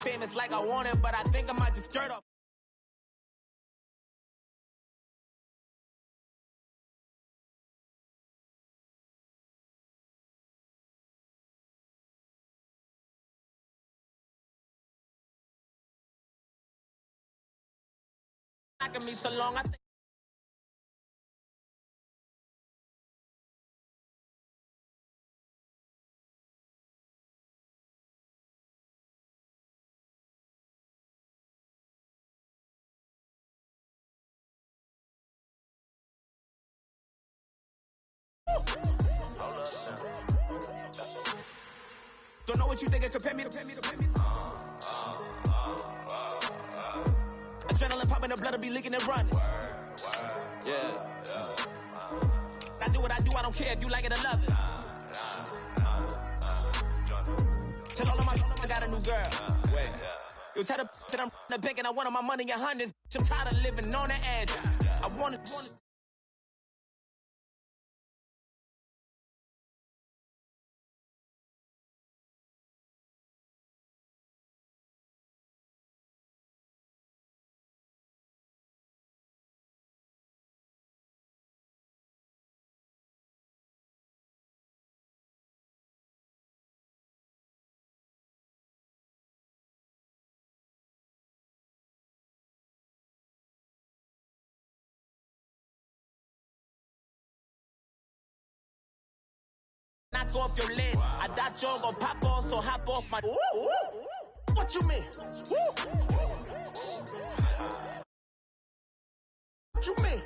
famous like I want it, but I think I might just stir up. Knocking me so long, I think. Don't know what you think it compare me to. Adrenaline popping, the blood will be leaking and running. Yeah. I do what I do, I don't care if you like it or love it. Tell all of my I got a new girl. You tell the that I'm in the bank and I want my money in hundreds. I'm tired of living on the edge. I want it. Knock off your lid. I thought y'all gon' pop off, so hop off my. What you mean? What you mean?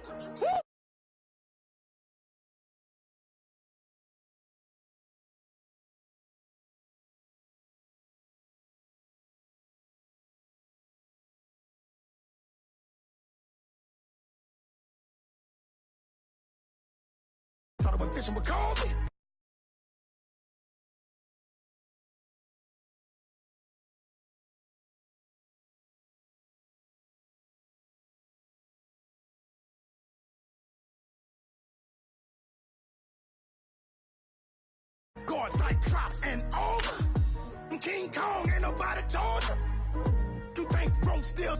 Thought about fishing with Colby. God, Cyclops and over. King Kong, ain't nobody told you. You think Rome still.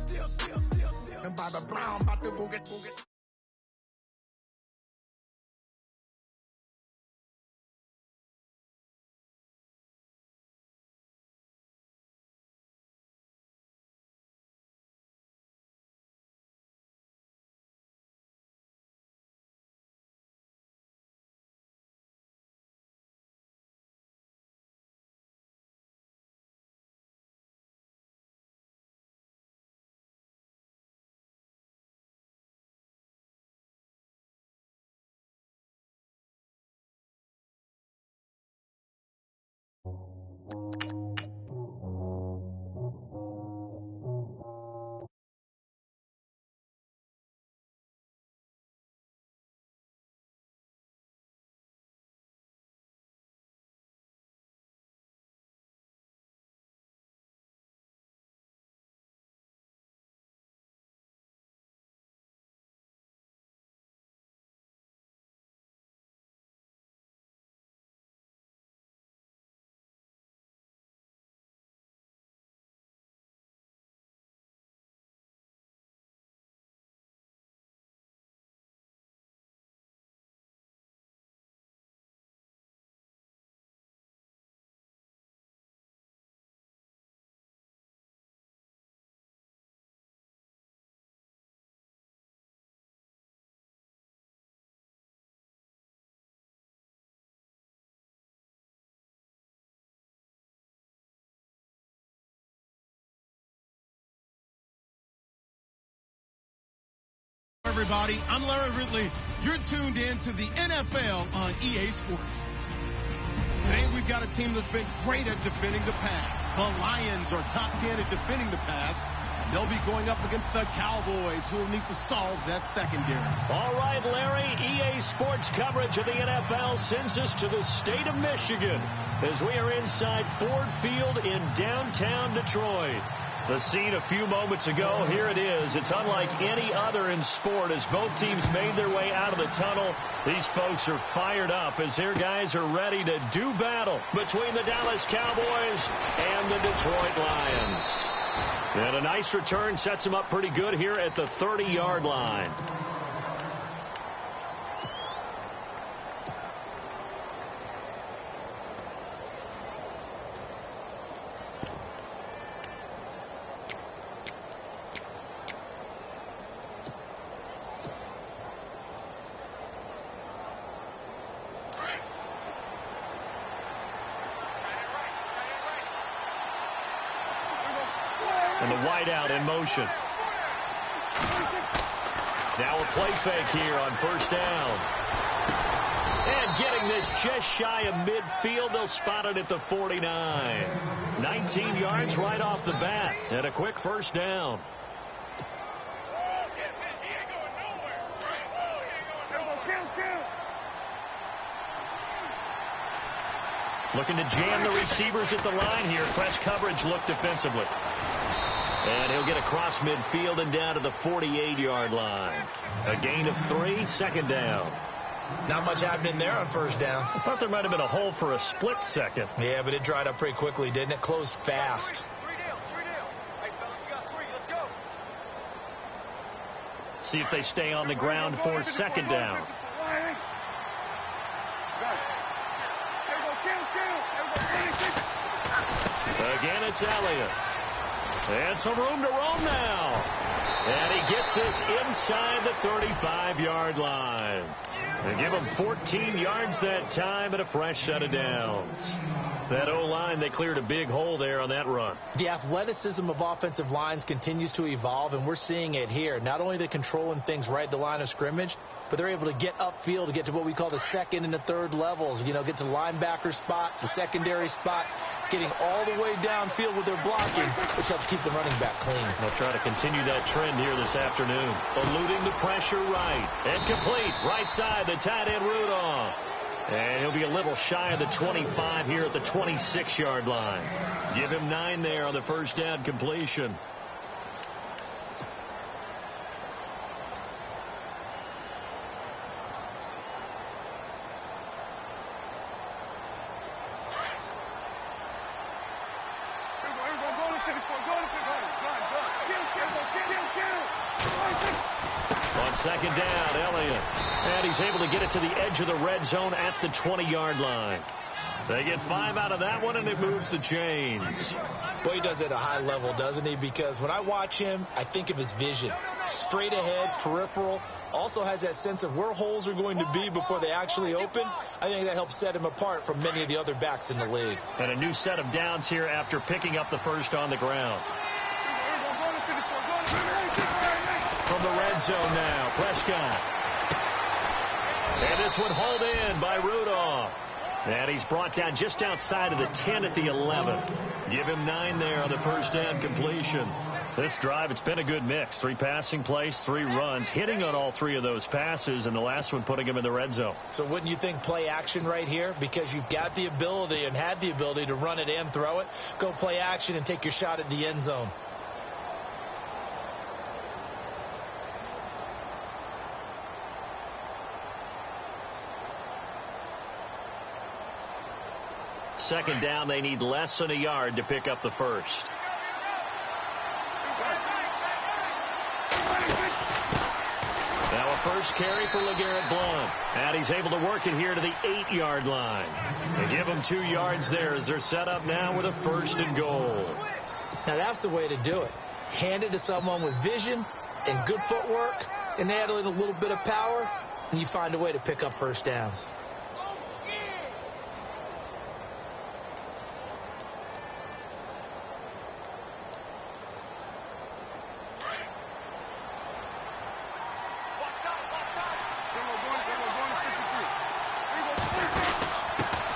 And Bobby Brown about to go get. Everybody, I'm Larry Ridley. You're tuned in to the NFL on EA Sports. Today we've got a team that's been great at defending the pass. The Lions are top 10 at defending the pass. They'll be going up against the Cowboys, who will need to solve that secondary. All right, Larry, EA Sports coverage of the NFL sends us to the state of Michigan as we are inside Ford Field in downtown Detroit. The scene a few moments ago, here it is. It's unlike any other in sport as both teams made their way out of the tunnel. These folks are fired up as their guys are ready to do battle between the Dallas Cowboys and the Detroit Lions. And a nice return sets them up pretty good here at the 30-yard line. And the wideout in motion. Now a play fake here on first down. And getting this just shy of midfield. They'll spot it at the 49. 19 yards right off the bat. And a quick first down. Looking to jam the receivers at the line here. Press coverage look defensively. And he'll get across midfield and down to the 48-yard line. A gain of 3, second down. Not much happening there on first down. I thought there might have been a hole for a split second. Yeah, but it dried up pretty quickly, didn't it? Closed fast. See if they stay on the ground for second down. Again, it's Elliott. And some room to roam now. And he gets this inside the 35-yard line. They give him 14 yards that time and a fresh set of downs. That O-line, they cleared a big hole there on that run. The athleticism of offensive lines continues to evolve, and we're seeing it here. Not only are they controlling things right at the line of scrimmage, but they're able to get upfield to get to what we call the second and the third levels. You know, get to the linebacker spot, the secondary spot, getting all the way downfield with their blocking, which helps keep the running back clean. They'll try to continue that trend here this afternoon. Eluding the pressure right. And complete. Right side, the tight end Rudolph. And he'll be a little shy of the 25 here at the 26-yard line. Give him 9 there on the first down completion. On second down, Elliott. And he's able to get it to the edge of the red zone at the 20-yard line. They get 5 out of that one, and it moves the chains. Well, he does it at a high level, doesn't he? Because when I watch him, I think of his vision. Straight ahead, peripheral. Also has that sense of where holes are going to be before they actually open. I think that helps set him apart from many of the other backs in the league. And a new set of downs here after picking up the first on the ground. From the red zone now, Prescott. And this one hauled in by Rudolph. And he's brought down just outside of the 10 at the 11. Give him 9 there on the first down completion. This drive, it's been a good mix. 3 passing plays, 3 runs, hitting on all 3 of those passes, and the last one putting him in the red zone. So wouldn't you think play action right here? Because you've got the ability and had the ability to run it and throw it. Go play action and take your shot at the end zone. Second down, they need less than a yard to pick up the first. Now a first carry for LeGarrette Blount. And he's able to work it here to the 8-yard line. They give him 2 yards there as they're set up now with a first and goal. Now that's the way to do it. Hand it to someone with vision and good footwork, and add in a little bit of power, and you find a way to pick up first downs.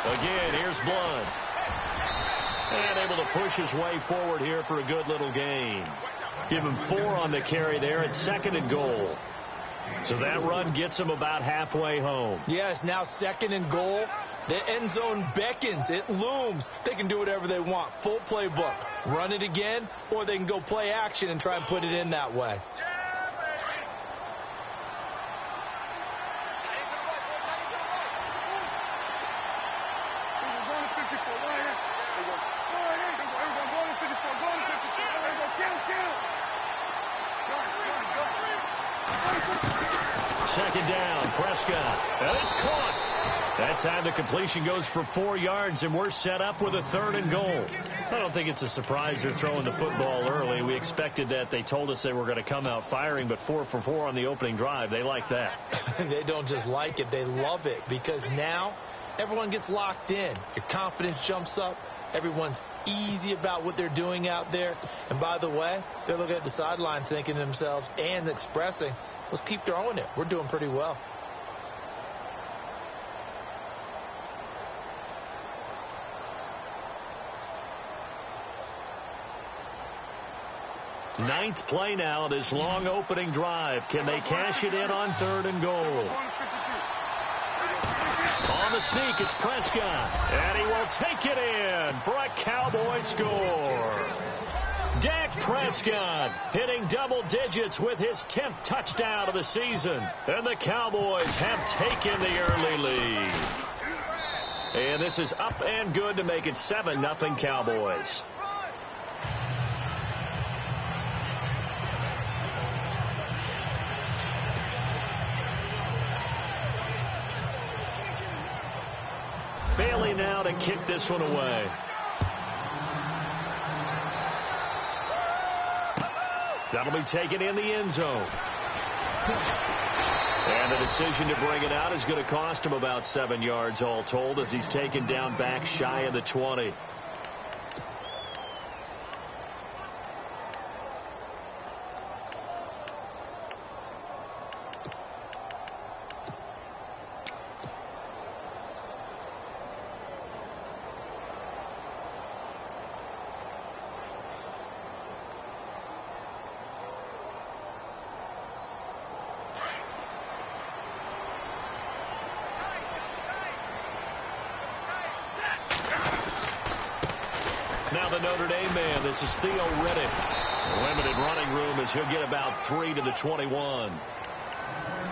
Again, here's Blount. And able to push his way forward here for a good little gain. Give him 4 on the carry there at second and goal. So that run gets him about halfway home. Yeah, it's now second and goal. The end zone beckons. It looms. They can do whatever they want. Full playbook. Run it again, or they can go play action and try and put it in that way. Second down, Prescott. And it's caught. That time the completion goes for 4 yards, and we're set up with a 3rd and goal. I don't think it's a surprise they're throwing the football early. We expected that. They told us they were going to come out firing, but 4 for 4 on the opening drive. They like that. They don't just like it. They love it, because now everyone gets locked in. Your confidence jumps up. Everyone's easy about what they're doing out there. And by the way, they're looking at the sideline thinking to themselves and expressing, let's keep throwing it. We're doing pretty well. Ninth play now of this long opening drive. Can they cash it in on 3rd and goal? On the sneak, it's Prescott, and he will take it in for a Cowboy score. Dak Prescott hitting double digits with his 10th touchdown of the season, and the Cowboys have taken the early lead. And this is up and good to make it 7-0 Cowboys. Bailey now to kick this one away. That'll be taken in the end zone. And the decision to bring it out is going to cost him about 7 yards all told, as he's taken down back shy of the 20. Now the Notre Dame man, this is Theo Riddick. Limited running room as he'll get about 3 to the 21.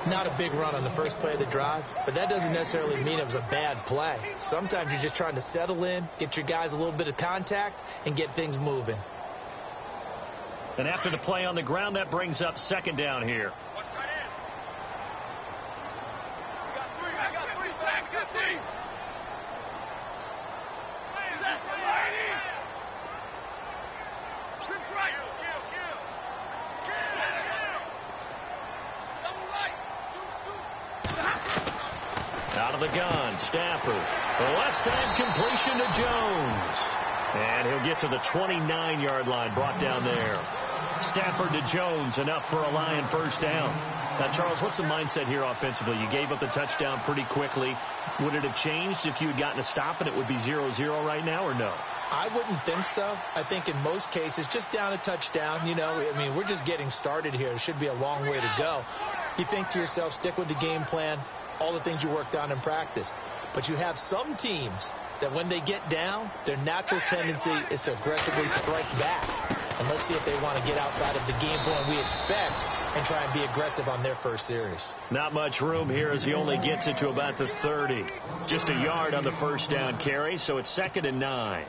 Not a big run on the first play of the drive, but that doesn't necessarily mean it was a bad play. Sometimes you're just trying to settle in, get your guys a little bit of contact, and get things moving. And after the play on the ground, that brings up 2nd down here. Out of the gun, Stafford. The left side completion to Jones. And he'll get to the 29-yard line, brought down there. Stafford to Jones, enough for a Lion first down. Now, Charles, what's the mindset here offensively? You gave up the touchdown pretty quickly. Would it have changed if you had gotten a stop and it would be 0-0 right now, or no? I wouldn't think so. I think in most cases, just down a touchdown, you know, I mean, we're just getting started here. It should be a long way to go. You think to yourself, stick with the game plan, all the things you worked on in practice. But you have some teams that when they get down, their natural tendency is to aggressively strike back. And let's see if they want to get outside of the game plan we expect and try and be aggressive on their first series. Not much room here as he only gets it to about the 30. Just a yard on the first down carry, so it's 2nd and 9.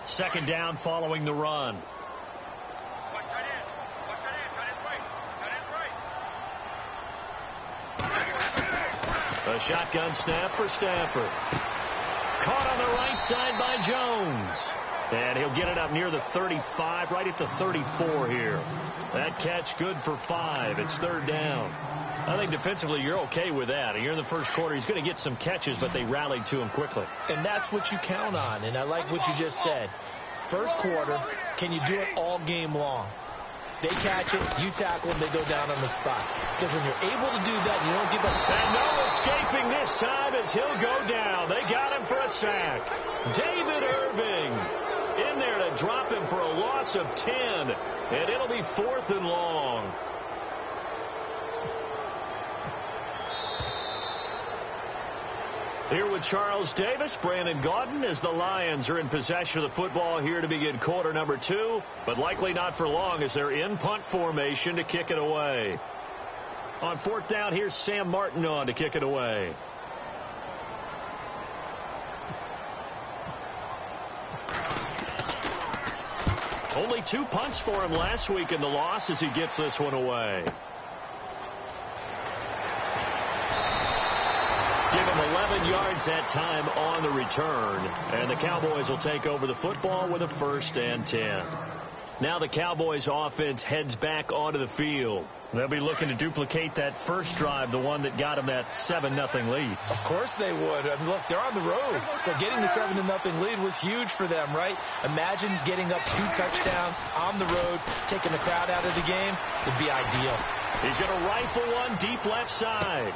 2nd down following the run. A shotgun snap for Stafford. Caught on the right side by Jones. And he'll get it up near the 35, right at the 34 here. That catch good for 5. It's 3rd down. I think defensively you're okay with that. You're in the first quarter. He's going to get some catches, but they rallied to him quickly. And that's what you count on. And I like what you just said. First quarter, can you do it all game long? They catch it, you tackle them, they go down on the spot. Because when you're able to do that, you don't give up. And no escaping this time as he'll go down. They got him for a sack. David Irving in there to drop him for a loss of 10. And it'll be 4th and long. Here with Charles Davis, Brandon Gaudin, as the Lions are in possession of the football here to begin quarter number 2, but likely not for long as they're in punt formation to kick it away. On 4th down, here's Sam Martin on to kick it away. Only 2 punts for him last week in the loss as he gets this one away. Give him 11 yards that time on the return. And the Cowboys will take over the football with a 1st and 10. Now the Cowboys offense heads back onto the field. They'll be looking to duplicate that first drive, the one that got them that 7-0 lead. Of course they would. I mean, look, they're on the road. So getting the 7-0 lead was huge for them, right? Imagine getting up 2 touchdowns on the road, taking the crowd out of the game. Would be ideal. He's going to rifle one deep left side.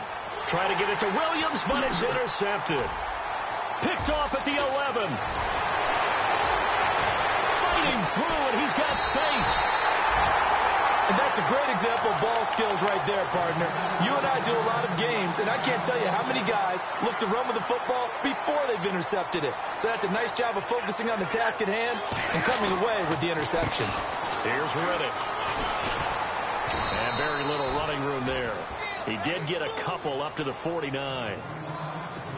Try to get it to Williams, but it's intercepted. Picked off at the 11. Fighting through, and he's got space. And that's a great example of ball skills right there, partner. You and I do a lot of games, and I can't tell you how many guys look to run with the football before they've intercepted it. So that's a nice job of focusing on the task at hand and coming away with the interception. Here's Riddick. And very little running room there. He did get a couple up to the 49.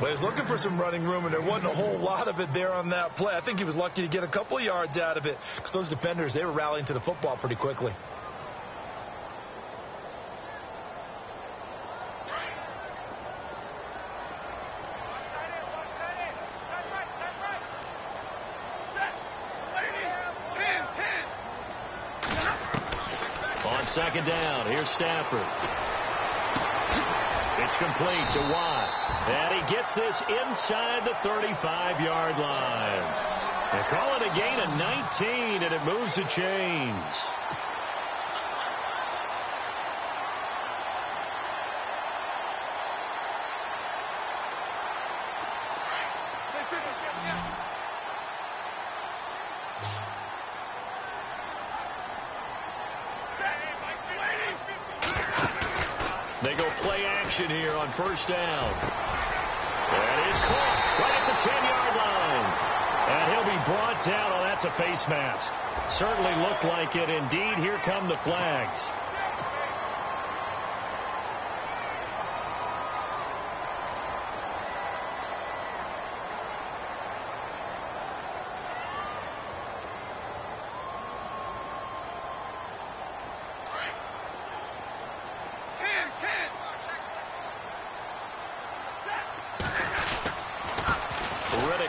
Well, he was looking for some running room, and there wasn't a whole lot of it there on that play. I think he was lucky to get a couple of yards out of it because those defenders, they were rallying to the football pretty quickly. On 2nd down, here's Stafford. It's complete to Watt. And he gets this inside the 35-yard line. They call it a gain of 19, and it moves the chains. They go play action here on 1st down. That is caught right at the 10-yard line. And he'll be brought down. Oh, that's a face mask. Certainly looked like it. Indeed, here come the flags.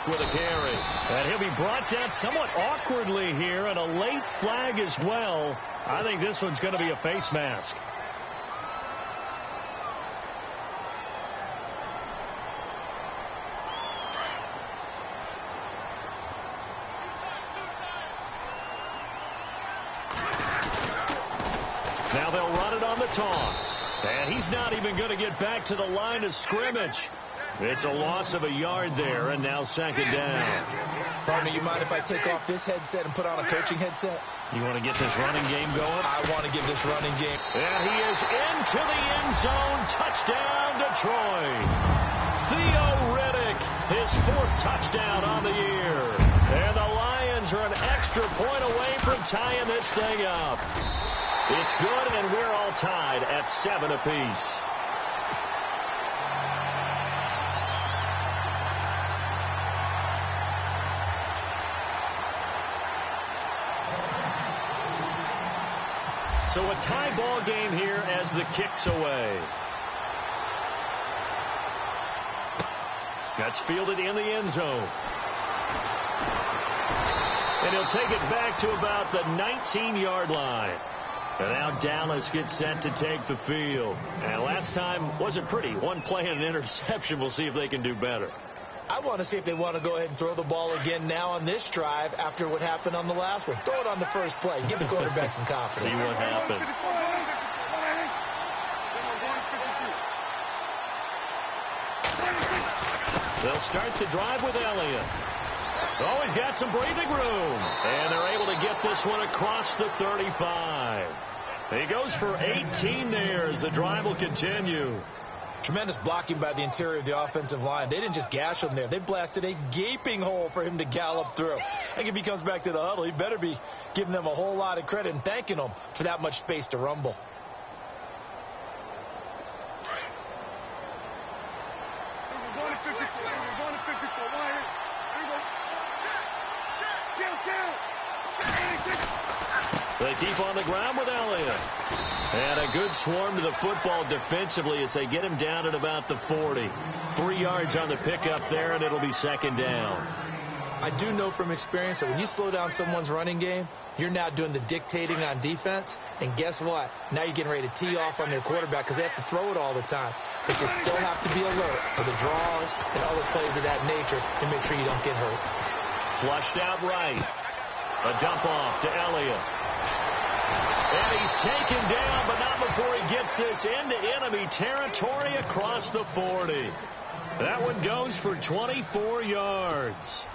With a carry. And he'll be brought down somewhat awkwardly here, and a late flag as well. I think this one's going to be a face mask. Now they'll run it on the toss. And he's not even going to get back to the line of scrimmage. It's a loss of a yard there, and now 2nd down. Partner, you mind if I take off this headset and put on a coaching headset? You want to get this running game going? I want to give this running game. And he is into the end zone. Touchdown, Detroit. Theo Riddick, his 4th touchdown on the year. And the Lions are an extra point away from tying this thing up. It's good, and we're all tied at 7 apiece. So a tie ball game here as the kick's away. That's fielded in the end zone. And he'll take it back to about the 19-yard line. And now Dallas gets set to take the field. And last time wasn't pretty. One play and an interception. We'll see if they can do better. I want to see if they want to go ahead and throw the ball again now on this drive after what happened on the last one. Throw it on the first play. Give the quarterback some confidence. See what happens. They'll start the drive with Elliott. Oh, he's got some breathing room. And they're able to get this one across the 35. He goes for 18 there as the drive will continue. Tremendous blocking by the interior of the offensive line. They didn't just gash him there. They blasted a gaping hole for him to gallop through. I think if he comes back to the huddle, he better be giving them a whole lot of credit and thanking them for that much space to rumble. They keep on the ground with Elliott. And a good swarm to the football defensively as they get him down at about the 40. 3 yards on the pickup there, and it'll be second down. I do know from experience that when you slow down someone's running game, you're now doing the dictating on defense. And guess what? Now you're getting ready to tee off on their quarterback because they have to throw it all the time. But you still have to be alert for the draws and other plays of that nature and make sure you don't get hurt. Flushed out right. A dump off to Elliott. And he's taken down, but not before he gets this into enemy territory across the 40. That one goes for 24 yards.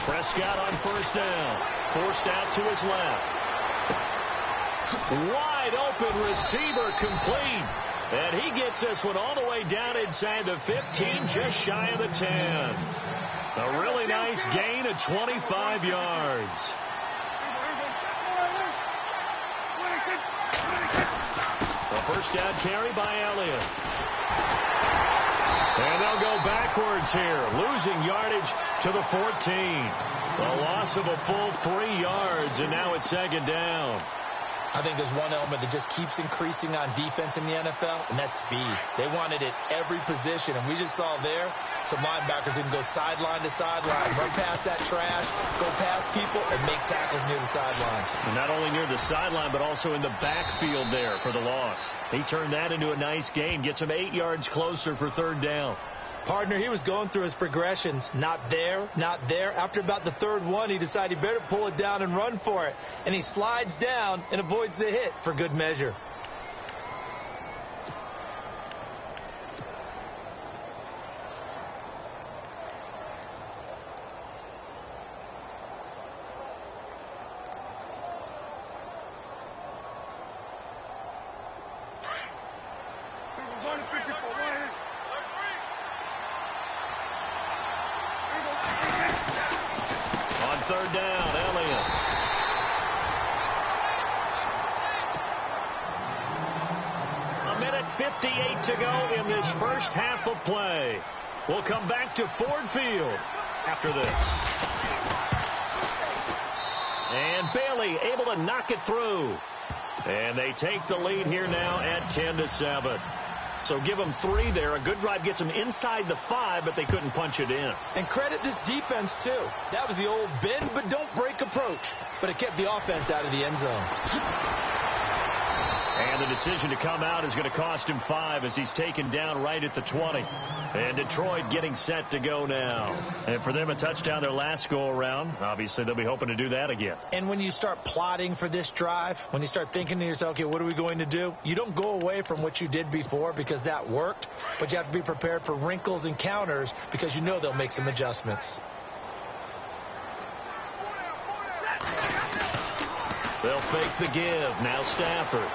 Prescott on first down. Forced out to his left. Wide open receiver complete. And he gets this one all the way down inside the 15, just shy of the 10. A really nice gain of 25 yards. A first down carry by Elliott. And they'll go backwards here, losing yardage to the 14. A loss of a full 3 yards, and now it's second down. I think there's one element that just keeps increasing on defense in the NFL, and that's speed. They want it at every position, and we just saw there some linebackers who can go sideline to sideline, run past that trash, go past people, and make tackles near the sidelines. And not only near the sideline, but also in the backfield there for the loss. He turned that into a nice gain, gets him 8 yards closer for third down. Partner, he was going through his progressions. Not there, not there. After about the third one, he decided he better pull it down and run for it. And he slides down and avoids the hit for good measure. Third down, Elliott. A minute 58 to go in this first half of play. We'll come back to Ford Field after this. And Bailey able to knock it through. And they take the lead here now at 10-7. So give them 3 there. A good drive gets them inside the 5, but they couldn't punch it in. And credit this defense, too. That was the old bend but don't break approach. But it kept the offense out of the end zone. And the decision to come out is going to cost him 5 as he's taken down right at the 20. And Detroit getting set to go now. And for them, a touchdown their last go-around. Obviously, they'll be hoping to do that again. And when you start plotting for this drive, when you start thinking to yourself, okay, what are we going to do? You don't go away from what you did before because that worked. But you have to be prepared for wrinkles and counters because you know they'll make some adjustments. They'll fake the give. Now Stafford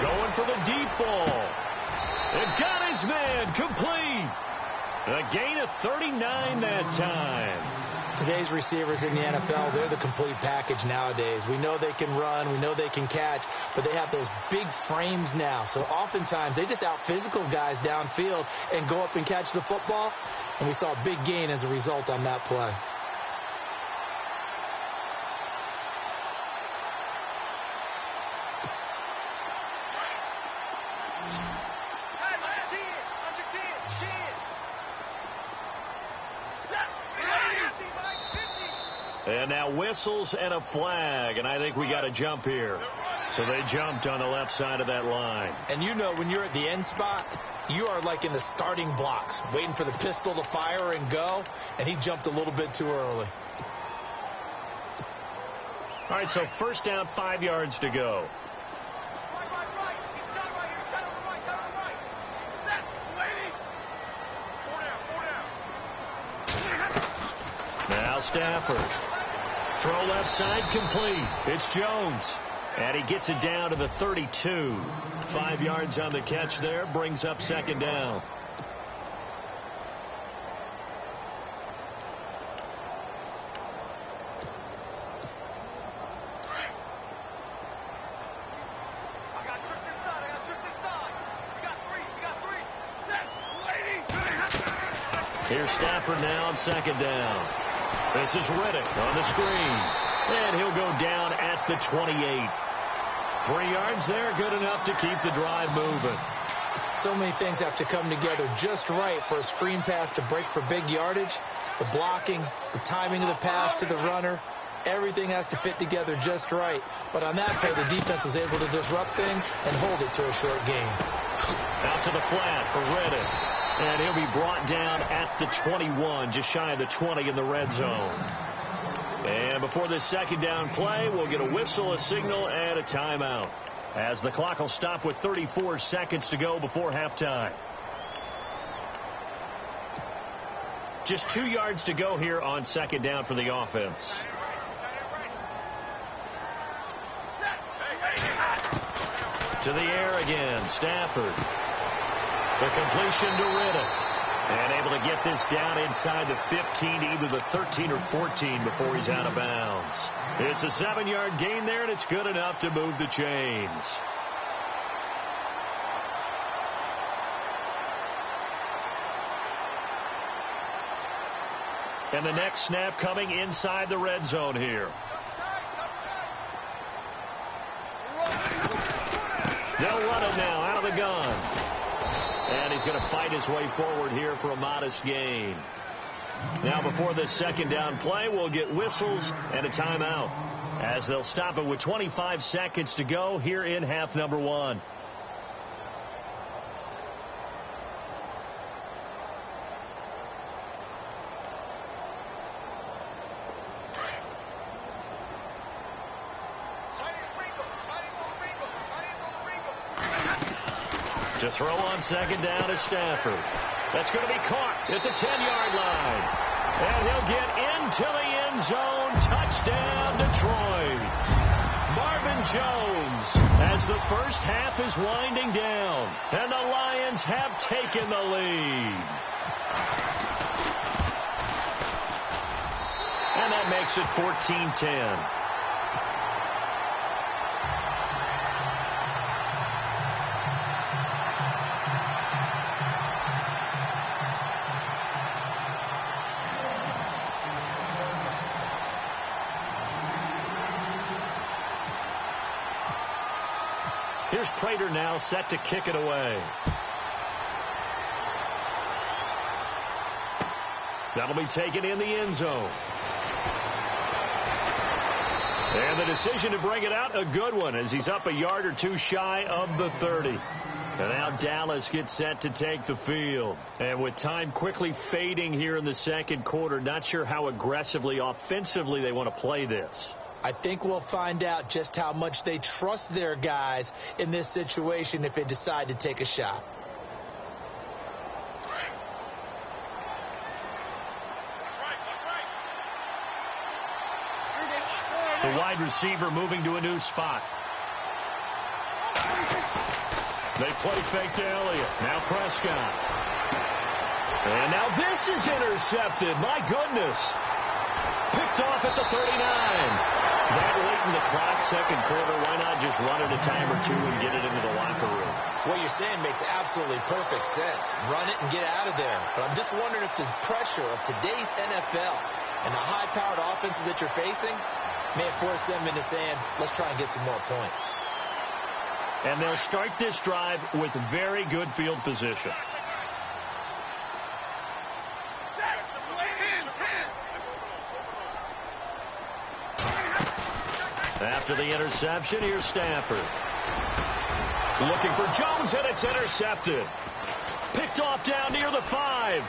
going for the deep ball. And got his man complete. A gain of 39 that time. Today's receivers in the NFL, they're the complete package nowadays. We know they can run, we know they can catch, but they have those big frames now. So oftentimes they just out-physical guys downfield and go up and catch the football. And we saw a big gain as a result on that play. And now whistles and a flag, and I think we got a jump here. So they jumped on the left side of that line. And you know, when you're at the end spot, you are like in the starting blocks, waiting for the pistol to fire and go, and he jumped a little bit too early. All right, so first down, 5 yards to go. Now Stafford. Throw left side complete. It's Jones. And he gets it down to the 32. 5 yards on the catch there. Brings up second down. Here's Stafford now on second down. This is Riddick on the screen. And he'll go down at the 28. 3 yards there, good enough to keep the drive moving. So many things have to come together just right for a screen pass to break for big yardage. The blocking, the timing of the pass to the runner, everything has to fit together just right. But on that play, the defense was able to disrupt things and hold it to a short gain. Out to the flat for Riddick. And he'll be brought down at the 21, just shy of the 20 in the red zone. And before this second down play, we'll get a whistle, a signal, and a timeout, as the clock will stop with 34 seconds to go before halftime. Just 2 yards to go here on second down for the offense. To the air again, Stafford. The completion to Riddick. And able to get this down inside the 15, either the 13 or 14 before he's out of bounds. It's a 7-yard gain there, and it's good enough to move the chains. And the next snap coming inside the red zone here. They'll run it now out of the gun. And he's going to fight his way forward here for a modest gain. Now before this second down play, we'll get whistles and a timeout, as they'll stop it with 25 seconds to go here in half number 1. To throw on second down is Stafford. That's going to be caught at the 10-yard line. And he'll get into the end zone. Touchdown, Detroit. Marvin Jones, as the first half is winding down. And the Lions have taken the lead. And that makes it 14-10. Here's Prater now set to kick it away. That'll be taken in the end zone. And the decision to bring it out, a good one, as he's up a yard or two shy of the 30. And now Dallas gets set to take the field. And with time quickly fading here in the second quarter, not sure how aggressively, offensively they want to play this. I think we'll find out just how much they trust their guys in this situation if they decide to take a shot. The wide receiver moving to a new spot. They play fake to Elliott. Now Prescott. And now this is intercepted. My goodness. Picked off at the 39. That late in the clock, second quarter, why not just run it a time or two and get it into the locker room? What you're saying makes absolutely perfect sense. Run it and get out of there. But I'm just wondering if the pressure of today's NFL and the high-powered offenses that you're facing may have forced them into saying, let's try and get some more points. And they'll start this drive with very good field position. After the interception, here's Stafford. Looking for Jones, and it's intercepted. Picked off down near the 5.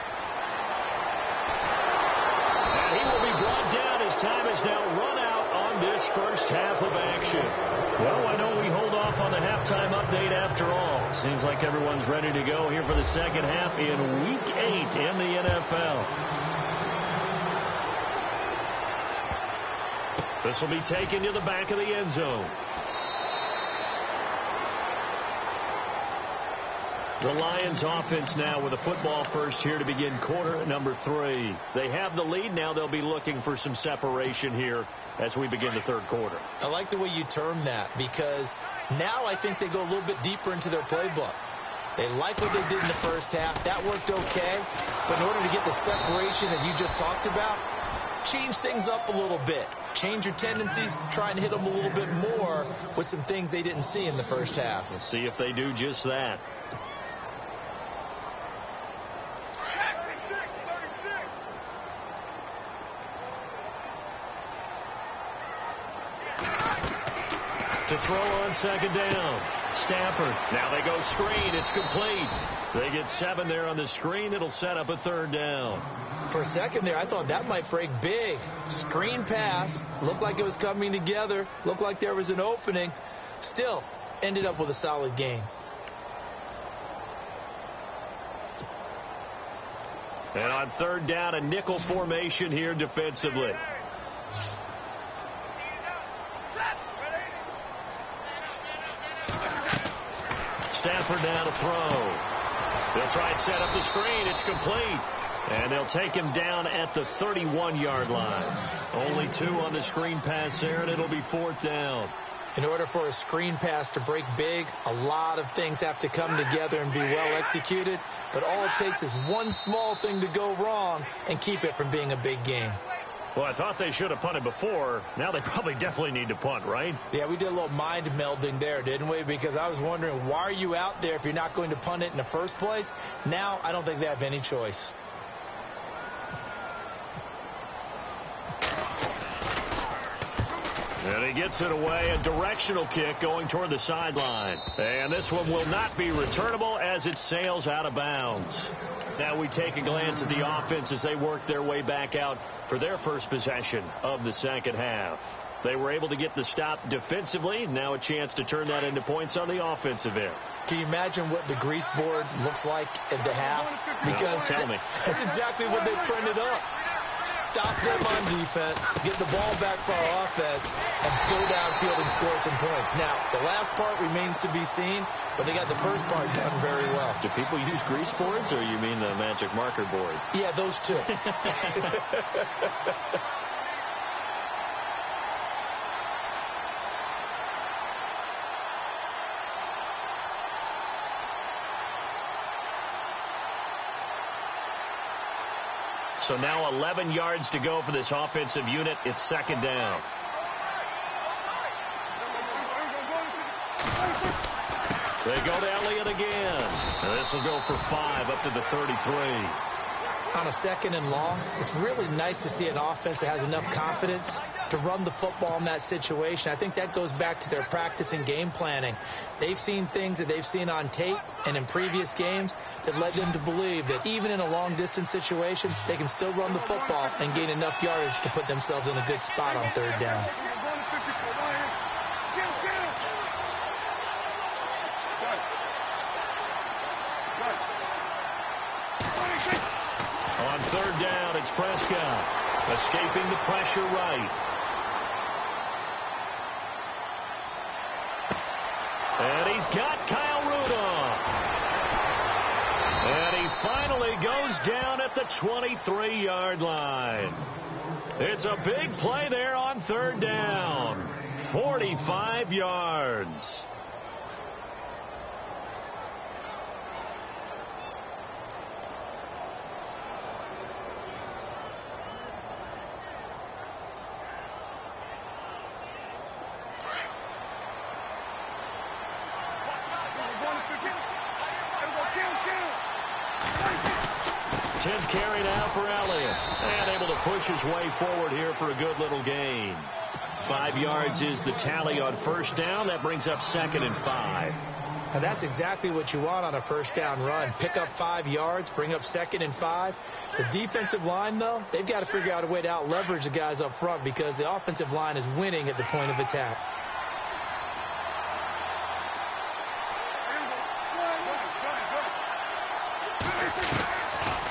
And he will be brought down. His time is now run out on this first half of action. Well, I know we hold off on the halftime update after all. Seems like everyone's ready to go here for the second half in Week 8 in the NFL. This will be taken to the back of the end zone. The Lions offense now with a football first here to begin quarter number 3. They have the lead. Now they'll be looking for some separation here as we begin the third quarter. I like the way you term that, because now I think they go a little bit deeper into their playbook. They like what they did in the first half. That worked okay. But in order to get the separation that you just talked about, change things up a little bit. Change your tendencies, try and hit them a little bit more with some things they didn't see in the first half. Let's see if they do just that. To throw on second down. Stafford. Now they go screen. It's complete. They get 7 there on the screen. It'll set up a third down. For a second there, I thought that might break big. Screen pass. Looked like it was coming together. Looked like there was an opening. Still, ended up with a solid gain. And on third down, a nickel formation here defensively. Stafford now to throw. They'll try and set up the screen. It's complete. And they'll take him down at the 31-yard line. Only 2 on the screen pass there, and it'll be 4th down. In order for a screen pass to break big, a lot of things have to come together and be well executed. But all it takes is one small thing to go wrong and keep it from being a big game. Well, I thought they should have punted before. Now they probably definitely need to punt, right? Yeah, we did a little mind melding there, didn't we? Because I was wondering, why are you out there if you're not going to punt it in the first place? Now I don't think they have any choice. And he gets it away. A directional kick going toward the sideline. And this one will not be returnable as it sails out of bounds. Now we take a glance at the offense as they work their way back out for their first possession of the second half. They were able to get the stop defensively. Now a chance to turn that into points on the offensive end. Can you imagine what the grease board looks like at the half? Because no, tell me. That's exactly what they printed up. Stop them on defense, get the ball back for our offense, and go downfield and score some points. Now, the last part remains to be seen, but they got the first part done very well. Do people use grease boards, or you mean the magic marker boards? Yeah, those two. So now 11 yards to go for this offensive unit. It's second down. They go to Elliott again. And this will go for 5 up to the 33. On a second and long, it's really nice to see an offense that has enough confidence to run the football in that situation. I think that goes back to their practice and game planning. They've seen things that they've seen on tape and in previous games that led them to believe that even in a long-distance situation, they can still run the football and gain enough yardage to put themselves in a good spot on third down. On third down, it's Prescott. Escaping the pressure right. And he's got Kyle Rudolph. And he finally goes down at the 23-yard line. It's a big play there on third down. 45 yards. Tenth carry now for Elliott. And able to push his way forward here for a good little gain. 5 yards is the tally on first down. That brings up 2nd and 5. And that's exactly what you want on a first down run. Pick up 5 yards, bring up 2nd and 5. The defensive line, though, they've got to figure out a way to out-leverage the guys up front because the offensive line is winning at the point of attack.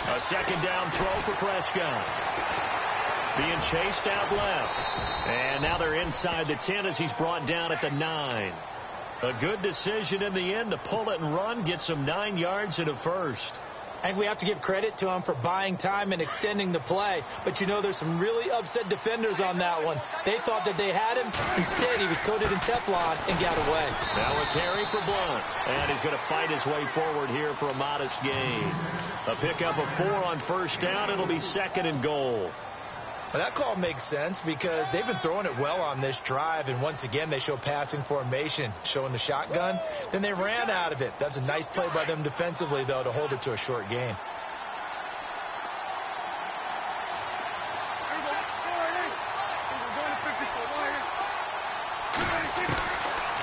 A 2nd down throw for Prescott. Being chased out left. And now they're inside the 10 as he's brought down at the 9. A good decision in the end to pull it and run, get some 9 yards and a first. I think we have to give credit to him for buying time and extending the play. But, you know, there's some really upset defenders on that one. They thought that they had him. Instead, he was coated in Teflon and got away. Now a carry for Blunt. And he's going to fight his way forward here for a modest gain. A pickup of 4 on first down. It'll be 2nd and goal. Well, that call makes sense because they've been throwing it well on this drive, and once again they show passing formation, showing the shotgun. Then they ran out of it. That's a nice play by them defensively, though, to hold it to a short gain.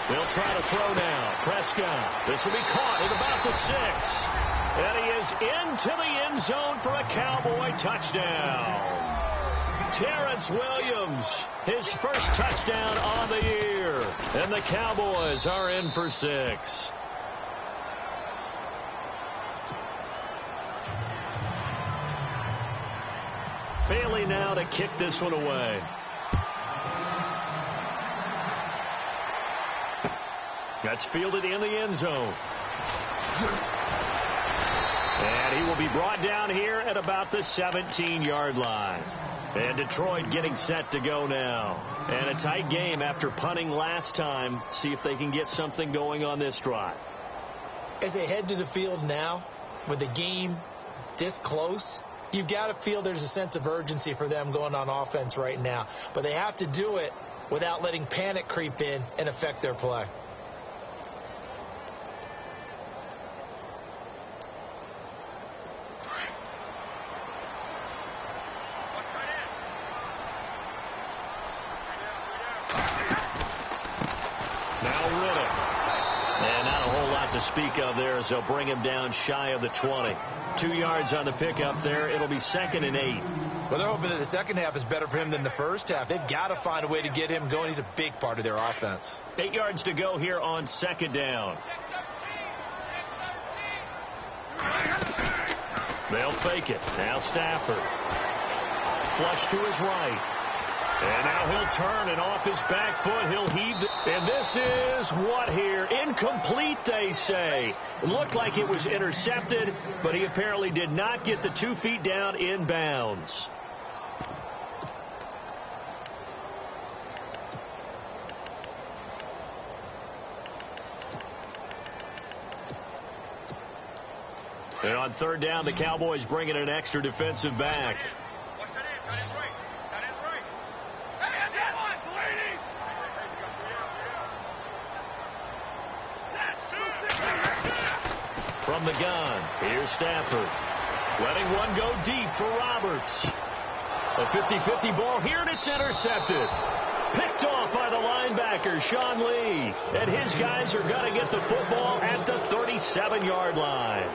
They'll try to throw now. Prescott. This will be caught at about the 6. And he is into the end zone for a Cowboy touchdown. Terrence Williams, his first touchdown on the year. And the Cowboys are in for 6. Bailey now to kick this one away. That's fielded in the end zone. And he will be brought down here at about the 17-yard line. And Detroit getting set to go now. And a tight game after punting last time. See if they can get something going on this drive. As they head to the field now, with the game this close, you've got to feel there's a sense of urgency for them going on offense right now. But they have to do it without letting panic creep in and affect their play. Speak of there as they'll bring him down shy of the 20. 2 yards on the pickup there. It'll be 2nd and 8. Well, they're hoping that the second half is better for him than the first half. They've got to find a way to get him going. He's a big part of their offense. 8 yards to go here on 2nd down. They'll fake it. Now Stafford. Flush to his right. And now he'll turn, and off his back foot, he'll heave. And this is what here? Incomplete, they say. It looked like it was intercepted, but he apparently did not get the 2 feet down in bounds. And on 3rd down, the Cowboys bring in an extra defensive back. From the gun, here's Stafford. Letting one go deep for Roberts. A 50-50 ball here, and it's intercepted. Picked off by the linebacker, Sean Lee. And his guys are going to get the football at the 37-yard line.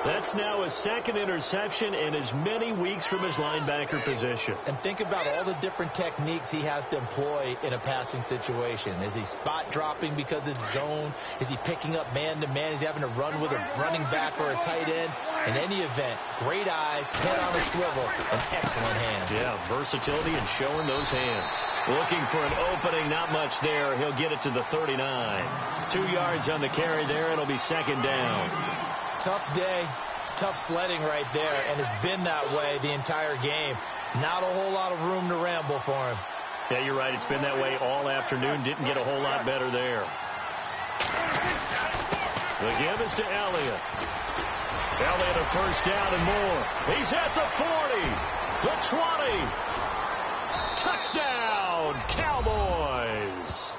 That's now his 2nd interception in as many weeks from his linebacker position. And think about all the different techniques he has to employ in a passing situation. Is he spot dropping because it's zone? Is he picking up man-to-man? Is he having to run with a running back or a tight end? In any event, great eyes, head on a swivel, and excellent hands. Yeah, versatility and showing those hands. Looking for an opening, not much there. He'll get it to the 39. 2 yards on the carry there. It'll be 2nd down. Tough day, tough sledding right there, and it's been that way the entire game. Not a whole lot of room to ramble for him. Yeah, you're right. It's been that way all afternoon. Didn't get a whole lot better there. The give is to Elliott. Elliott a first down and more. He's at the 40, the 20. Touchdown, Cowboys.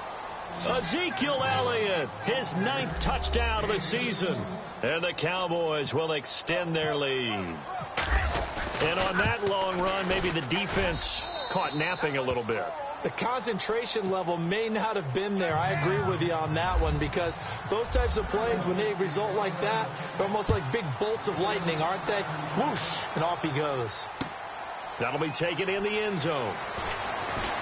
Ezekiel Elliott, his 9th touchdown of the season. And the Cowboys will extend their lead. And on that long run, maybe the defense caught napping a little bit. The concentration level may not have been there. I agree with you on that one, because those types of plays, when they result like that, they're almost like big bolts of lightning, aren't they? Whoosh, and off he goes. That'll be taken in the end zone.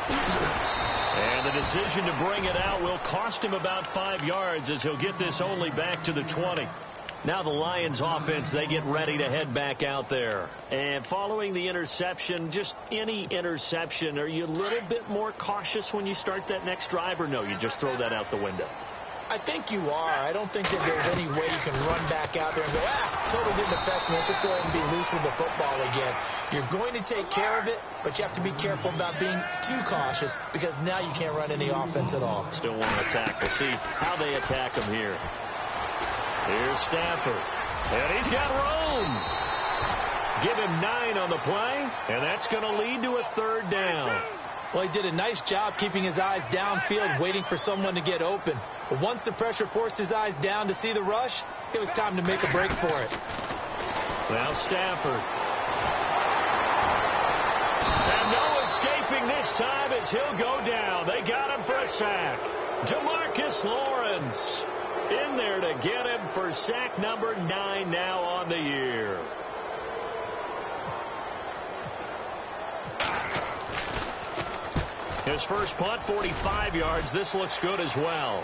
And the decision to bring it out will cost him about 5 yards, as he'll get this only back to the 20. Now the Lions offense, they get ready to head back out there. And following the interception, just any interception, are you a little bit more cautious when you start that next drive, or no, you just throw that out the window? I think you are. I don't think that there's any way you can run back out there and go, totally didn't affect me. Let's just go ahead and be loose with the football again. You're going to take care of it, but you have to be careful about being too cautious, because now you can't run any offense at all. Still want to attack. We'll see how they attack him here. Here's Stafford, and he's got room. Give him 9 on the play, and that's going to lead to a 3rd down. Well, he did a nice job keeping his eyes downfield, waiting for someone to get open. But once the pressure forced his eyes down to see the rush, it was time to make a break for it. Now Stafford. And no escaping this time, as he'll go down. They got him for a sack. Demarcus Lawrence in there to get him for sack number 9 now on the year. His first punt, 45 yards. This looks good as well.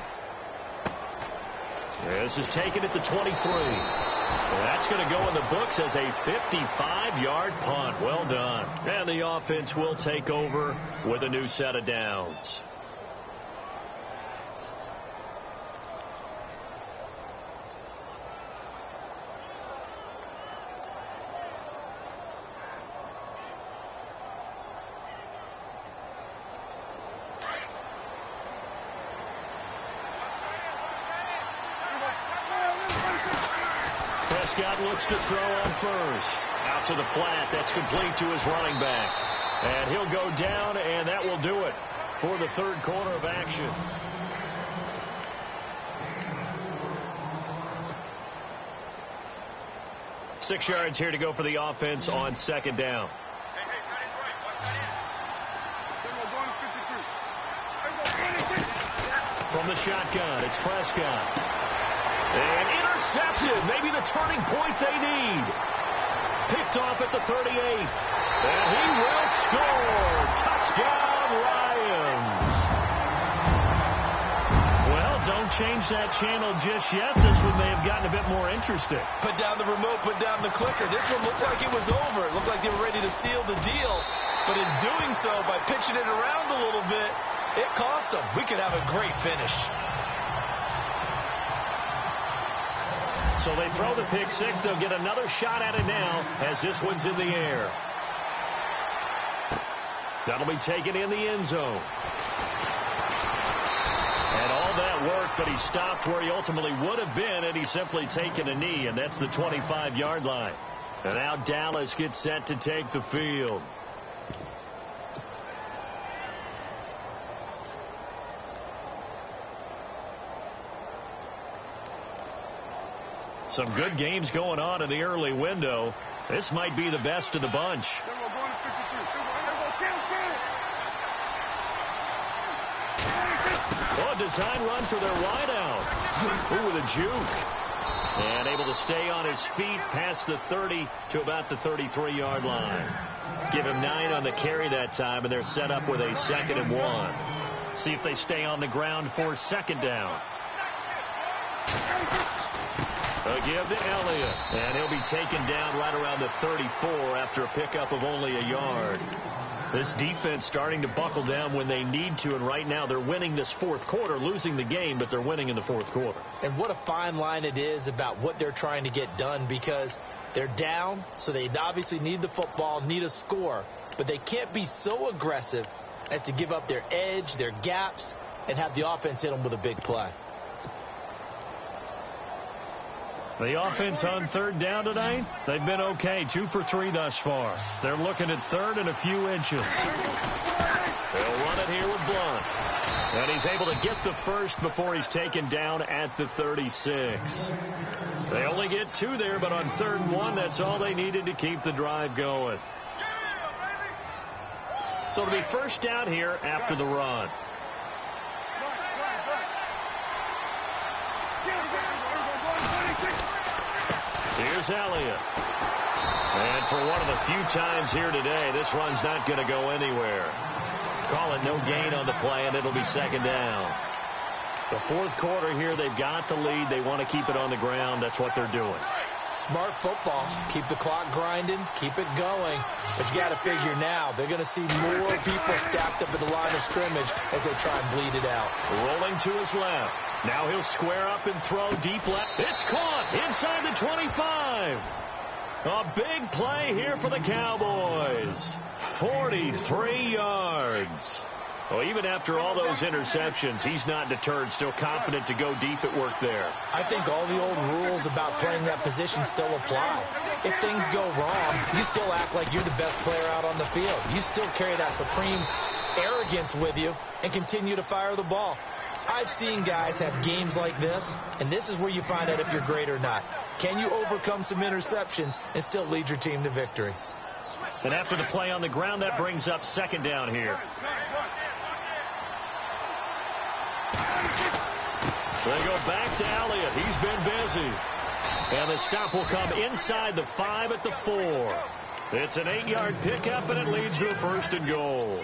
This is taken at the 23. That's going to go in the books as a 55-yard punt. Well done. And the offense will take over with a new set of downs. Prescott looks to throw on first. Out to the flat. That's complete to his running back. And he'll go down, and that will do it for the 3rd quarter of action. Six yards here to go for the offense on 2nd down. From the shotgun, it's Prescott. And intercepted. Maybe the turning point they need. Picked off at the 38. And he will score. Touchdown, Lions. Well, don't change that channel just yet. This one may have gotten a bit more interesting. Put down the remote, put down the clicker. This one looked like it was over. It looked like they were ready to seal the deal. But in doing so, by pitching it around a little bit, it cost them. We could have a great finish. So they throw the pick six. They'll get another shot at it now as this one's in the air. That'll be taken in the end zone. And all that work, but he stopped where he ultimately would have been had he simply taken a knee, and that's the 25-yard line. And now Dallas gets set to take the field. Some good games going on in the early window. This might be the best of the bunch. Oh, a design run for their wideout. Ooh, with a juke. And able to stay on his feet past the 30 to about the 33-yard line. Give him 9 on the carry that time, and they're set up with a 2nd and 1. See if they stay on the ground for 2nd down. A give to Elliott, and he'll be taken down right around the 34 after a pickup of only a yard. This defense starting to buckle down when they need to, and right now they're winning this 4th quarter, losing the game, but they're winning in the 4th quarter. And what a fine line it is about what they're trying to get done, because they're down, so they obviously need the football, need a score, but they can't be so aggressive as to give up their edge, their gaps, and have the offense hit them with a big play. The offense on 3rd down tonight, they've been okay. 2 for 3 thus far. They're looking at 3rd and a few inches. They'll run it here with Blunt. And he's able to get the first before he's taken down at the 36. They only get 2 there, but on 3rd and 1, that's all they needed to keep the drive going. So it'll be first down here after the run. Here's Elliott. And for one of the few times here today, this run's not going to go anywhere. Call it no gain on the play, and it'll be second down. The fourth quarter here, they've got the lead. They want to keep it on the ground. That's what they're doing. Smart football. Keep the clock grinding. Keep it going. But you got to figure now, they're going to see more people stacked up at the line of scrimmage as they try and bleed it out. Rolling to his left. Now he'll square up and throw deep left. It's caught inside the 25. A big play here for the Cowboys. 43 yards. Well, even after all those interceptions, he's not deterred, still confident to go deep at work there. I think all the old rules about playing that position still apply. If things go wrong, you still act like you're the best player out on the field. You still carry that supreme arrogance with you and continue to fire the ball. I've seen guys have games like this, and this is where you find out if you're great or not. Can you overcome some interceptions and still lead your team to victory? And after the play on the ground, that brings up second down here. They go back to Elliott. He's been busy. And the stop will come inside the 5 at the 4. It's an 8-yard pickup, and it leads to a first and goal.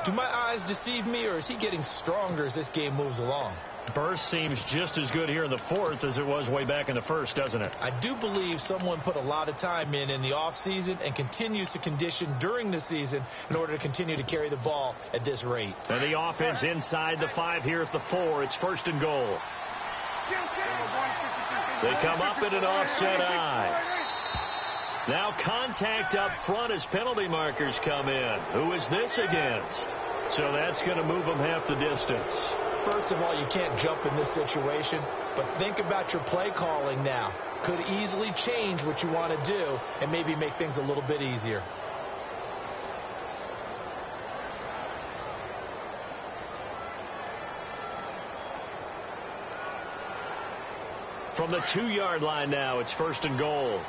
Do my eyes deceive me, or is he getting stronger as this game moves along? Burst seems just as good here in the fourth as it was way back in the first, doesn't it? I do believe someone put a lot of time in the offseason and continues to condition during the season in order to continue to carry the ball at this rate. And the offense inside the 5 here at the 4. It's first and goal. They come up in an offset eye. Now contact up front as penalty markers come in. Who is this against? So that's going to move them half the distance. First of all, you can't jump in this situation, but think about your play calling now. Could easily change what you want to do and maybe make things a little bit easier. From the 2-yard line now, it's first and goal.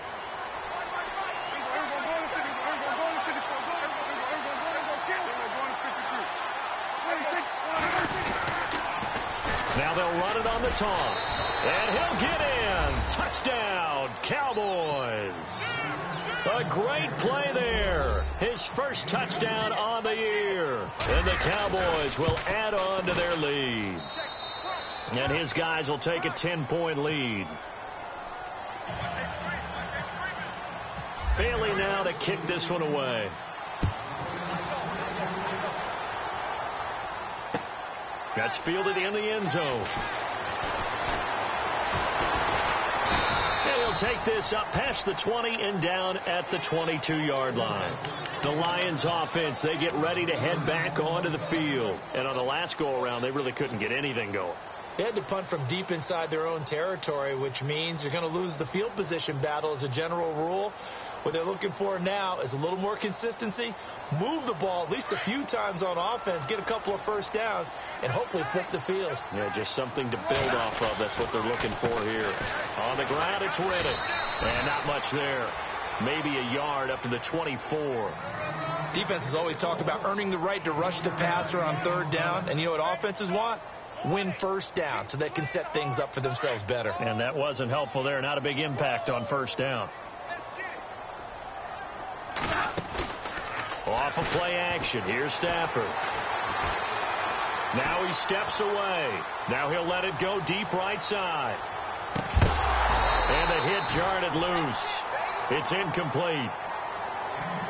Now they'll run it on the toss. And he'll get in. Touchdown, Cowboys. A great play there. His first touchdown on the year. And the Cowboys will add on to their lead. And his guys will take a 10-point lead. Bailey now to kick this one away. That's fielded in the end zone. And he'll take this up past the 20 and down at the 22-yard line. The Lions offense, they get ready to head back onto the field. And on the last go-around, they really couldn't get anything going. They had to punt from deep inside their own territory, which means you're going to lose the field position battle as a general rule. What they're looking for now is a little more consistency, move the ball at least a few times on offense, get a couple of first downs, and hopefully flip the field. Yeah, just something to build off of. That's what they're looking for here. On the ground, it's Riddick. And not much there. Maybe a yard up to the 24. Defenses always talk about earning the right to rush the passer on third down. And you know what offenses want? Win first down so they can set things up for themselves better. And that wasn't helpful there. Not a big impact on first down. Off of play action. Here's Stafford. Now he steps away. Now he'll let it go deep right side. And the hit jarred it loose. It's incomplete.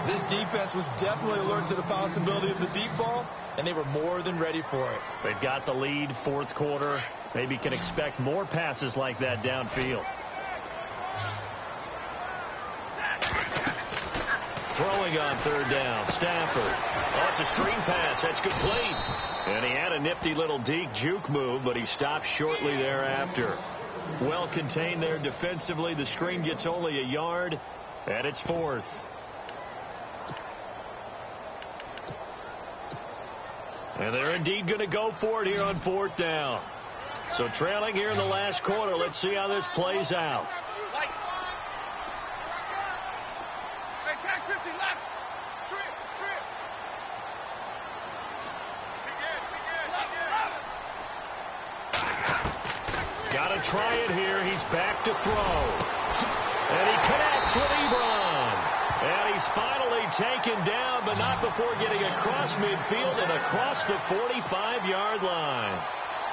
This defense was definitely alert to the possibility of the deep ball, and they were more than ready for it. They've got the lead, fourth quarter. Maybe can expect more passes like that downfield. Throwing on third down, Stafford. Oh, it's a screen pass. That's complete. And he had a nifty little deke juke move, but he stopped shortly thereafter. Well contained there defensively. The screen gets only a yard, and it's fourth. And they're indeed going to go for it here on fourth down. So trailing here in the last quarter. Let's see how this plays out. Got to try it here. He's back to throw. And he connects with Ebron. And he's finally taken down, but not before getting across midfield and across the 45-yard line.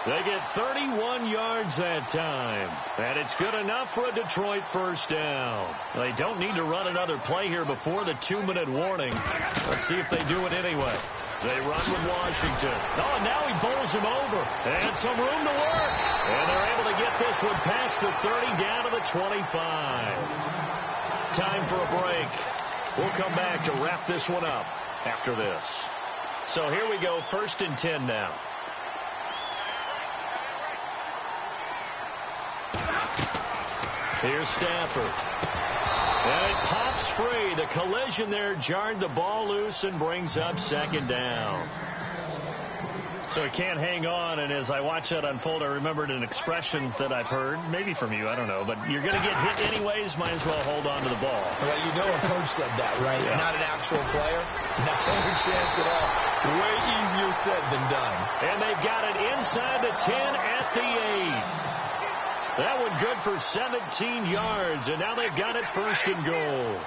They get 31 yards that time. And it's good enough for a Detroit first down. They don't need to run another play here before the 2-minute warning. Let's see if they do it anyway. They run with Washington. Oh, and now he bowls him over. And some room to work. And they're able to get this one past the 30 down to the 25. Time for a break. We'll come back to wrap this one up after this. So here we go, 1st and 10 now. Here's Stafford. And it pops free. The collision there jarred the ball loose and brings up 2nd down. So he can't hang on, and as I watch that unfold, I remembered an expression that I've heard, maybe from you, I don't know, but you're going to get hit anyways, might as well hold on to the ball. Well, you know a coach said that, right? Yeah. Not an actual player. Not a chance at all. Way easier said than done. And they've got it inside the 10 at the 8. That one good for 17 yards, and now they've got it 1st and goal.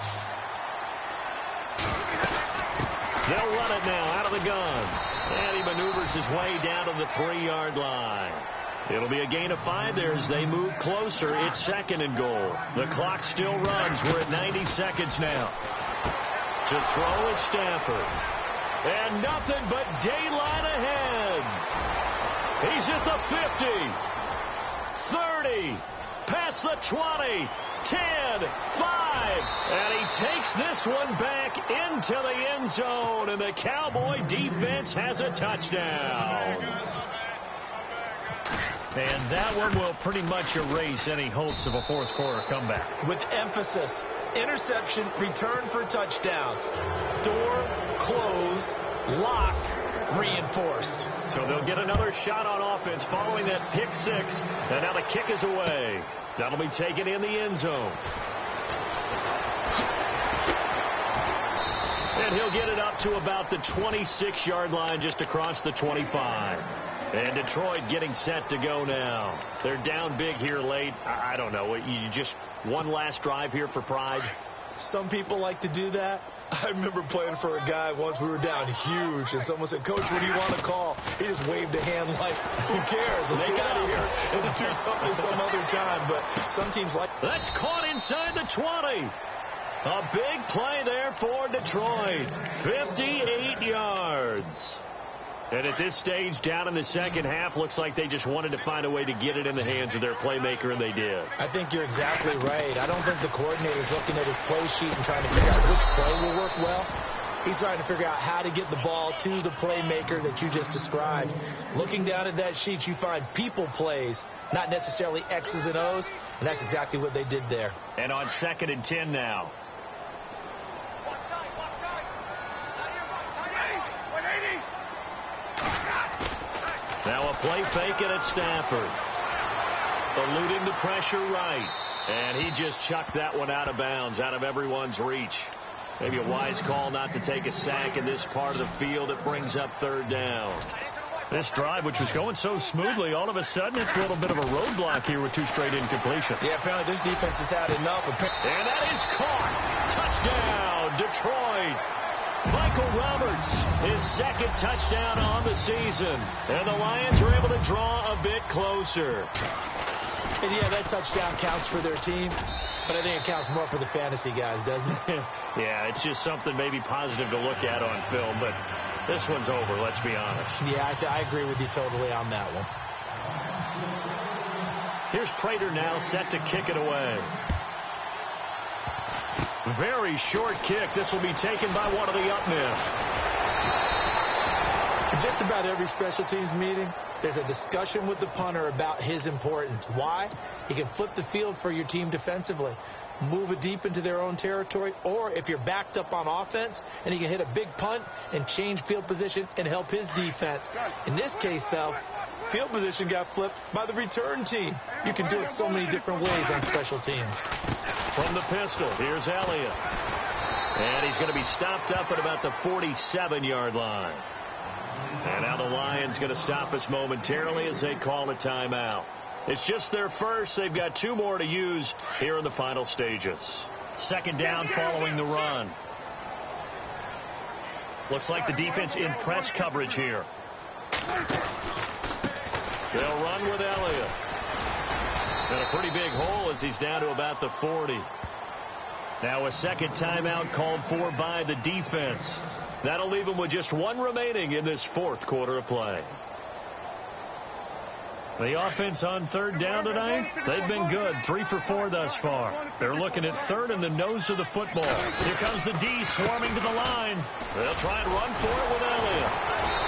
They'll run it now out of the gun. And he maneuvers his way down to the 3-yard line. It'll be a gain of 5 there as they move closer. It's 2nd and goal. The clock still runs. We're at 90 seconds now. To throw is Stafford. And nothing but daylight ahead. He's at the 50. 30. Past the 20. 10, 5, and he takes this one back into the end zone, and the Cowboy defense has a touchdown. And that one will pretty much erase any hopes of a 4th quarter comeback. With emphasis, interception, return for touchdown. Door closed, locked, reinforced. So they'll get another shot on offense following that pick 6, and now the kick is away. That'll be taken in the end zone. And he'll get it up to about the 26-yard line just across the 25. And Detroit getting set to go now. They're down big here late. I don't know. You just one last drive here for pride? Some people like to do that. I remember playing for a guy once. We were down huge, and someone said, "Coach, what do you want to call?" He just waved a hand like, "Who cares? Let's get out of here and do something some other time." But some teams like... That's caught inside the 20. A big play there for Detroit. 58 yards. And at this stage, down in the second half, looks like they just wanted to find a way to get it in the hands of their playmaker, and they did. I think you're exactly right. I don't think the coordinator's looking at his play sheet and trying to figure out which play will work well. He's trying to figure out how to get the ball to the playmaker that you just described. Looking down at that sheet, you find people plays, not necessarily X's and O's, and that's exactly what they did there. And on 2nd and 10 now. Now a play fake it at Stafford. Eluding the pressure right. And he just chucked that one out of bounds, out of everyone's reach. Maybe a wise call not to take a sack in this part of the field. It brings up 3rd down. This drive, which was going so smoothly, all of a sudden it's a little bit of a roadblock here with 2 straight incompletions. Yeah, apparently this defense has had enough. And that is caught. Touchdown, Detroit. Michael Roberts, his 2nd touchdown on the season. And the Lions are able to draw a bit closer. And yeah, that touchdown counts for their team, but I think it counts more for the fantasy guys, doesn't it? Yeah, it's just something maybe positive to look at on film, but this one's over, let's be honest. Yeah, I agree with you totally on that one. Here's Prater now set to kick it away. Very short kick. This will be taken by one of the up men. Just about every special teams meeting, there's a discussion with the punter about his importance. Why? He can flip the field for your team defensively, move it deep into their own territory, or if you're backed up on offense, and he can hit a big punt and change field position and help his defense. In this case, though, field position got flipped by the return team. You can do it so many different ways on special teams. From the pistol, here's Elliott. And he's going to be stopped up at about the 47-yard line. And now the Lions going to stop us momentarily as they call a timeout. It's just their first. They've got 2 more to use here in the final stages. Second down following the run. Looks like the defense in press coverage here. They'll run with Elliott. And a pretty big hole as he's down to about the 40. Now a second timeout called for by the defense. That'll leave them with just 1 remaining in this 4th quarter of play. The offense on third down tonight, they've been good. 3 for 4 thus far. They're looking at third and the nose of the football. Here comes the D swarming to the line. They'll try and run for it with Elliott.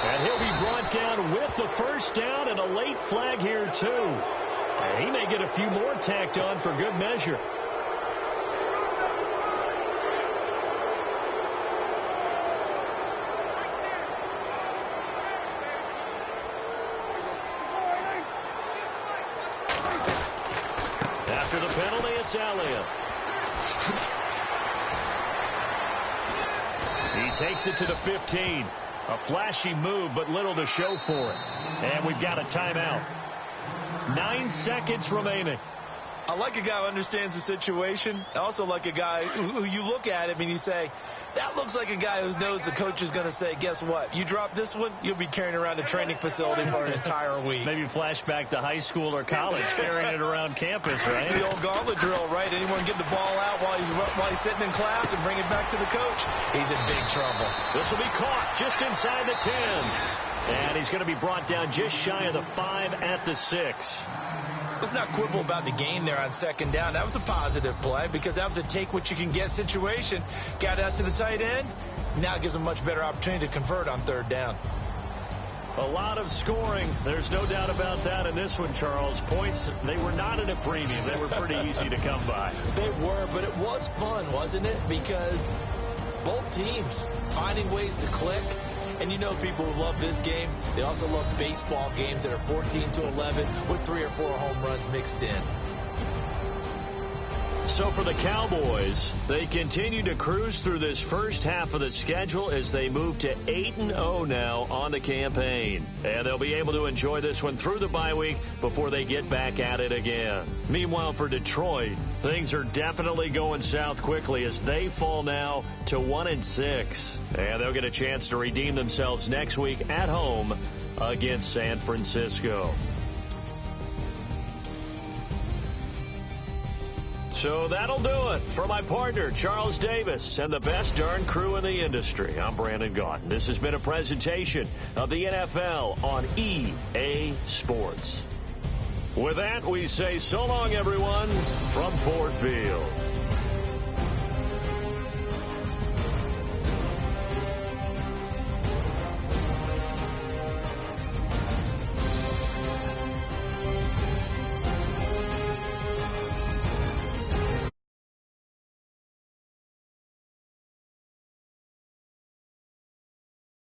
And he'll be brought down with the first down and a late flag here too. And he may get a few more tacked on for good measure. After the penalty, it's Elliott. He takes it to the 15. A flashy move, but little to show for it. And we've got a timeout. 9 seconds remaining. I like a guy who understands the situation. I also like a guy who you look at him and you say, that looks like a guy who knows the coach is going to say, guess what? You drop this one, you'll be carrying around a training facility for an entire week. Maybe flashback to high school or college, carrying it around campus, right? The old gauntlet drill, right? Anyone get the ball out while he's sitting in class and bring it back to the coach? He's in big trouble. This will be caught just inside the 10. And he's going to be brought down just shy of the 5 at the 6. Let's not quibble about the game there on second down. That was a positive play because that was a take-what-you-can-get situation. Got out to the tight end. Now it gives them a much better opportunity to convert on third down. A lot of scoring. There's no doubt about that in this one, Charles. Points, they were not at a premium. They were pretty easy to come by. They were, but it was fun, wasn't it? Because both teams finding ways to click. And you know people who love this game, they also love baseball games that are 14-11 with 3 or 4 home runs mixed in. So for the Cowboys, they continue to cruise through this first half of the schedule as they move to 8-0 now on the campaign. And they'll be able to enjoy this one through the bye week before they get back at it again. Meanwhile, for Detroit, things are definitely going south quickly as they fall now to 1-6. And they'll get a chance to redeem themselves next week at home against San Francisco. So that'll do it for my partner, Charles Davis, and the best darn crew in the industry. I'm Brandon Gaudin. This has been a presentation of the NFL on EA Sports. With that, we say so long, everyone, from Ford Field.